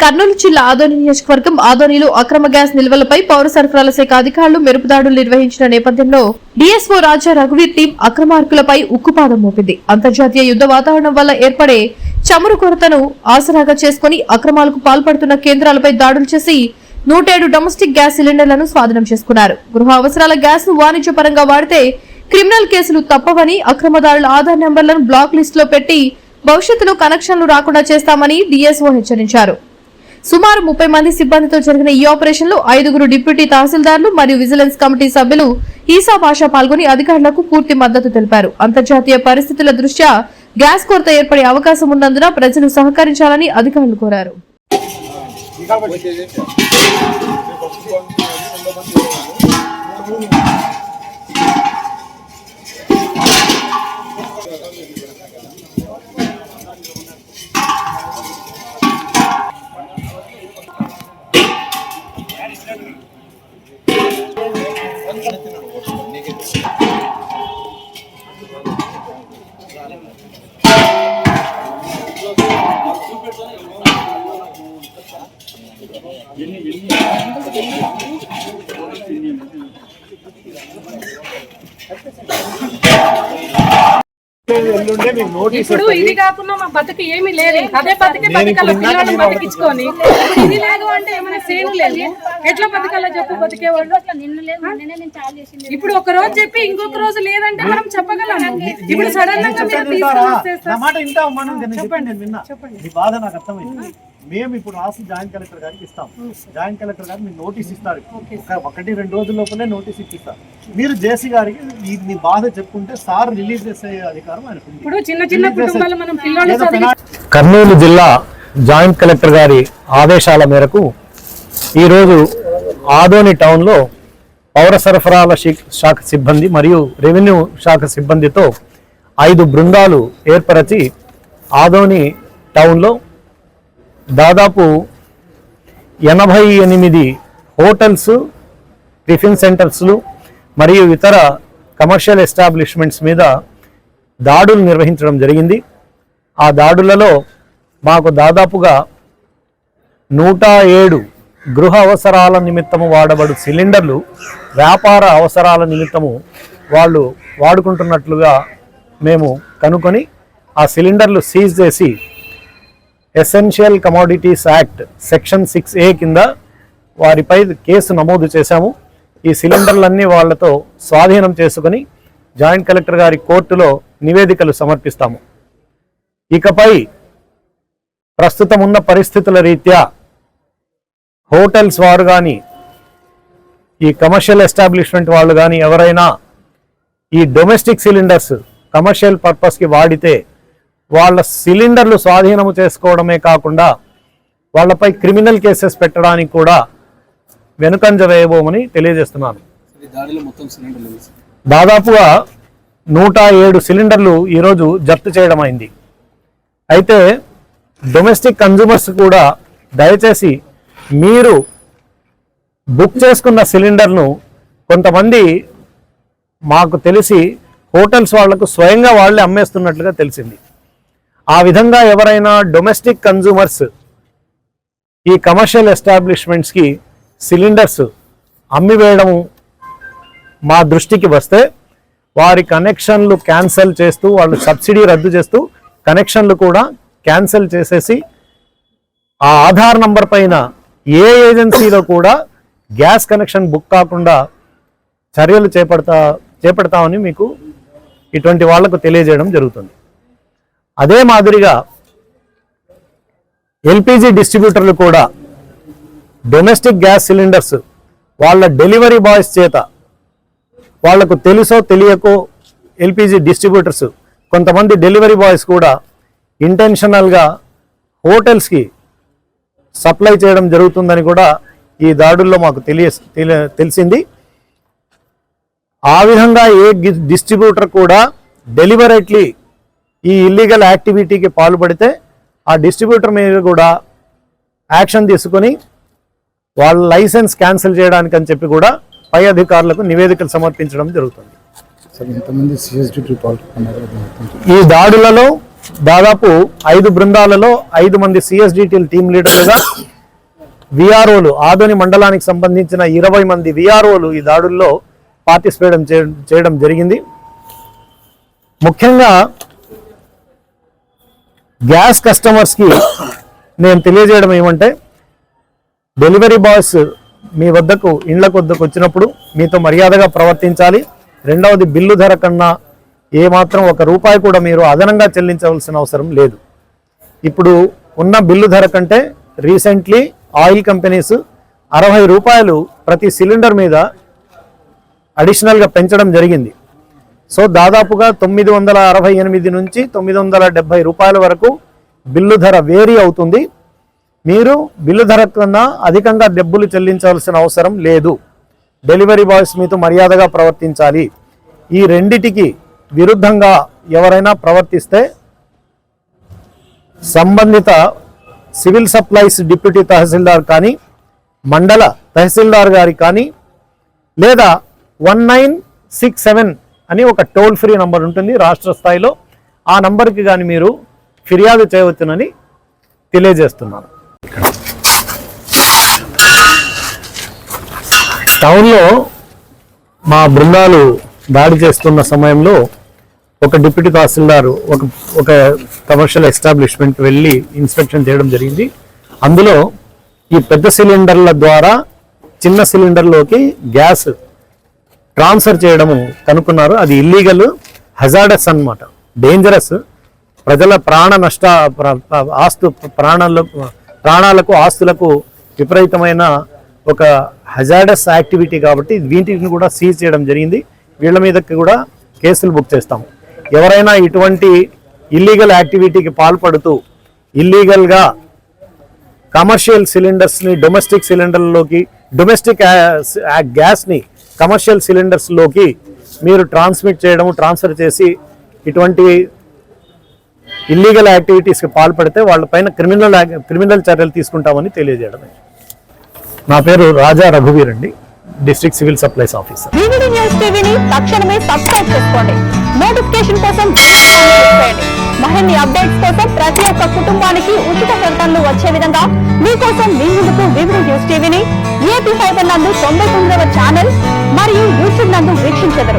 కర్నూలు జిల్లా ఆదోని నియోజకవర్గం ఆదోనిలో అక్రమ గ్యాస్ నిల్వలపై పౌర సరఫరాల శాఖ అధికారులు మెరుపుదాడులు నిర్వహించిన నేపథ్యంలో డీఎస్ఓ రాజా రఘువీర్ టీం అక్రమార్కులపై ఉక్కుపాదం మోపింది. అంతర్జాతీయ యుద్ధ వాతావరణం వల్ల ఏర్పడే చమురు కొరతను ఆసరాగా చేసుకుని అక్రమాలకు పాల్పడుతున్న కేంద్రాలపై దాడులు చేసి 107 డొమెస్టిక్ గ్యాస్ సిలిండర్లను స్వాధీనం చేసుకున్నారు. గృహ అవసరాల గ్యాస్ ను వాణిజ్యపరంగా వాడితే క్రిమినల్ కేసులు తప్పవని, అక్రమదారుల ఆధార్ నెంబర్లను బ్లాక్ లిస్ట్ లో పెట్టి భవిష్యత్తులో కనెక్షన్లు రాకుండా చేస్తామని డీఎస్ఓ హెచ్చరించారు. సుమారు 30 మంది సిబ్బందితో జరిగిన ఈ ఆపరేషన్ లో 5 డిప్యూటీ తహసీల్దార్లు మరియు విజిలెన్స్ కమిటీ సభ్యులు ఈసా భాష పాల్గొని అధికారులకు పూర్తి మద్దతు తెలిపారు. అంతర్జాతీయ పరిస్థితుల దృష్ట్యా గ్యాస్ కొరత ఏర్పడే అవకాశం ఉన్నందున ప్రజలు సహకరించాలని అధికారులు కోరారు. ఇప్పుడు ఇది కాకుండా మా బతుకు ఏమీ లేదు. అదే బతికే బతకాల పిల్లలను బతికించుకొని ఇది లేదు అంటే ఏమైనా సేను లేదు. ఎట్లా బతకాలో చెప్పు బతికేవాళ్ళు. ఇప్పుడు ఒక రోజు చెప్పి ఇంకొక రోజు లేదంటే మనం చెప్పగలం. ఇప్పుడు సడన్ గా చెప్పండి. మేము ఇప్పుడు రాసి జాయింట్ కలెక్టర్ గారికి ఇస్తాం. జాయింట్ కలెక్టర్ గారు మీరు నోటీస్ ఇస్తారు. 1-2 రోజుల లోపలే నోటీస్ ఇప్పిస్తారు. మీరు జేసీ గారికి మీ బాధ చెప్పుకుంటే సార్ రిలీజ్ చేసే అధికారం ఆయనకు. కర్నూలు జిల్లా జాయింట్ కలెక్టర్ గారి ఆదేశాల మేరకు ఈరోజు ఆదోని టౌన్లో పౌర సరఫరాల శాఖ సిబ్బంది మరియు రెవెన్యూ శాఖ సిబ్బందితో 5 బృందాలు ఏర్పరచి ఆదోని టౌన్లో దాదాపు 88 హోటల్స్, టిఫిన్ సెంటర్స్లు మరియు ఇతర కమర్షియల్ ఎస్టాబ్లిష్మెంట్స్ మీద దాడులు నిర్వహించడం జరిగింది. ఆ దాడులలో మాకు దాదాపుగా 107 గృహ అవసరాల నిమిత్తము వాడబడు సిలిండర్లు వ్యాపార అవసరాల నిమిత్తము వాళ్ళు వాడుకుంటున్నట్లుగా మేము కనుకొని ఆ సిలిండర్లు సీజ్ చేసి essential commodities act section 6A కింద వారిపై కేసు నమోదు చేశాము. ఈ సిలిండర్లన్నీ వాళ్లతో స్వాధీనం చేసుకుని జాయింట్ కలెక్టర్ గారి కోర్టులో నివేదికలు సమర్పిస్తాము. ఇకపై ప్రస్తుతం ఉన్న పరిస్థితుల రీత్యా హోటల్స్ వారు కానీ ఈ కమర్షియల్ ఎస్టాబ్లిష్మెంట్ వాళ్ళు కానీ ఎవరైనా ఈ డొమెస్టిక్ సిలిండర్స్ కమర్షియల్ పర్పస్కి వాడితే వాళ్ళ సిలిండర్లు స్వాధీనము చేసుకోవడమే కాకుండా వాళ్ళపై క్రిమినల్ కేసెస్ పెట్టడానికి కూడా వెనుకంజ వేయబోమని తెలియజేస్తున్నాను. దాదాపుగా 107 సిలిండర్లు ఈరోజు జప్తు చేయడం అయింది. అయితే డొమెస్టిక్ కన్జ్యూమర్స్ కూడా దయచేసి మీరు బుక్ చేసుకున్న సిలిండర్ను కొంతమంది మాకు తెలిసి హోటల్స్ వాళ్లకు స్వయంగా వాళ్ళే అమ్మేస్తున్నట్లుగా తెలిసింది. ఆ విధంగా ఎవరైనా డొమెస్టిక్ కన్జ్యూమర్స్ ఈ కమర్షియల్ ఎస్టాబ్లిష్మెంట్స్కి సిలిండర్స్ అమ్మివేయడము మా దృష్టికి వస్తే వారి కనెక్షన్లు క్యాన్సిల్ చేస్తూ, వాళ్ళు సబ్సిడీ రద్దు చేస్తూ కనెక్షన్లు కూడా క్యాన్సిల్ చేసేసి ఆ ఆధార్ నంబర్ పైన ఏ ఏజెన్సీలో కూడా గ్యాస్ కనెక్షన్ బుక్ కాకుండా చర్యలు చేపడతామని మీకు ఇటువంటి వాళ్లకు తెలియజేయడం జరుగుతుంది. అదే మాదిరిగా ఎల్పిజి డిస్ట్రిబ్యూటర్లు కూడా డొమెస్టిక్ గ్యాస్ సిలిండర్స్ వాళ్ళ డెలివరీ బాయ్స్ చేత, వాళ్లకు తెలుసో తెలియకో ఎల్పిజి డిస్ట్రిబ్యూటర్స్ కొంతమంది డెలివరీ బాయ్స్ కూడా ఇంటెన్షనల్గా హోటల్స్కి సప్లై చేయడం జరుగుతుందని కూడా ఈ దాడుల్లో మాకు తెలిసింది. ఆ విధంగా ఏ డిస్ట్రిబ్యూటర్ కూడా డెలిబరేట్లీ ఈ ఇల్లీగల్ యాక్టివిటీకి పాల్పడితే ఆ డిస్ట్రిబ్యూటర్ మీద కూడా యాక్షన్ తీసుకొని వాళ్ళ లైసెన్స్ క్యాన్సిల్ చేయడానికి అని చెప్పి కూడా పై అధికారులకు నివేదికలు సమర్పించడం జరుగుతుంది. ఈ దాడులలో దాదాపు 5 బృందాలలో 5 మంది సిఎస్డిటీల టీం లీడర్లుగా విఆర్ఓలు, ఆదోని మండలానికి సంబంధించిన 20 మంది విఆర్ఓలు ఈ దాడుల్లో పార్టిసిపేట్ చేయడం జరిగింది. ముఖ్యంగా గ్యాస్ కస్టమర్స్కి నేను తెలియజేయడం ఏమంటే, డెలివరీ బాయ్స్ మీ వద్దకు ఇండ్ల వద్దకు వచ్చినప్పుడు మీతో మర్యాదగా ప్రవర్తించాలి. రెండవది, బిల్లు ధర కన్నా ఏమాత్రం ₹1 కూడా మీరు అదనంగా చెల్లించవలసిన అవసరం లేదు. ఇప్పుడు ఉన్న బిల్లు ధర కంటే రీసెంట్లీ ఆయిల్ కంపెనీస్ ₹60 ప్రతి సిలిండర్ మీద అడిషనల్గా పెంచడం జరిగింది. సో దాదాపుగా 968 నుంచి ₹970 వరకు బిల్లు ధర వేరీ అవుతుంది. మీరు బిల్లు ధర కన్నా అధికంగా డబ్బులు చెల్లించాల్సిన అవసరం లేదు. డెలివరీ బాయ్స్ మీతో మర్యాదగా ప్రవర్తించాలి. ఈ రెండిటికి విరుద్ధంగా ఎవరైనా ప్రవర్తిస్తే సంబంధిత సివిల్ సప్లైస్ డిప్యూటీ తహసీల్దార్ కానీ, మండల తహసీల్దార్ గారి కానీ, లేదా 1967 అని ఒక టోల్ ఫ్రీ నంబర్ ఉంటుంది రాష్ట్ర స్థాయిలో, ఆ నంబర్కి కానీ మీరు ఫిర్యాదు చేయవచ్చునని తెలియజేస్తున్నాను. టౌన్లో మా బృందాలు దాడి చేస్తున్న సమయంలో ఒక డిప్యూటీ తహసీల్దార్ ఒక కమర్షియల్ ఎస్టాబ్లిష్మెంట్కి వెళ్ళి ఇన్స్పెక్షన్ చేయడం జరిగింది. అందులో ఈ పెద్ద సిలిండర్ల ద్వారా చిన్న సిలిండర్లోకి గ్యాస్ ట్రాన్స్ఫర్ చేయడము కనుక్కున్నారు. అది ఇల్లీగల్, హజార్డస్ అన్నమాట, డేంజరస్. ప్రజల ప్రాణాలకు ఆస్తులకు విపరీతమైన ఒక హజార్డస్ యాక్టివిటీ కాబట్టి వీటిని కూడా సీజ్ చేయడం జరిగింది. వీళ్ళ మీదకి కూడా కేసులు బుక్ చేస్తాం. ఎవరైనా ఇటువంటి ఇల్లీగల్ యాక్టివిటీకి పాల్పడుతూ ఇల్లీగల్గా కమర్షియల్ సిలిండర్స్ని డొమెస్టిక్ సిలిండర్లోకి, డొమెస్టిక్ గ్యాస్ని కమర్షియల్ సిలిండర్స్లోకి మీరు ట్రాన్స్ఫర్ చేసి ఇటువంటి ఇల్లీగల్ యాక్టివిటీస్కి పాల్పడితే వాళ్ళపైన క్రిమినల్ చర్యలు తీసుకుంటామని తెలియజేయడం. నా పేరు రాజా రఘువీర్ అండి, district civil supplies officer. VVD news టీవీని తక్షణమే సబ్స్క్రైబ్ చేసుకోండి. నోటిఫికేషన్ కోసం బెల్ ఐకాన్ క్లిక్ చేయండి. మరిన్ని అప్డేట్స్ కోసం ప్రతి ఒక్క కుటుంబానికి ఉచిత ప్రకటనలు వచ్చే విధంగా మీకోసం మీ ముందుకు వివిడి న్యూస్ టీవీని ఏపీ ఫైబర్ నందు 99వ ఛానల్ మరియు యూట్యూబ్ నందు వీక్షించెదరు.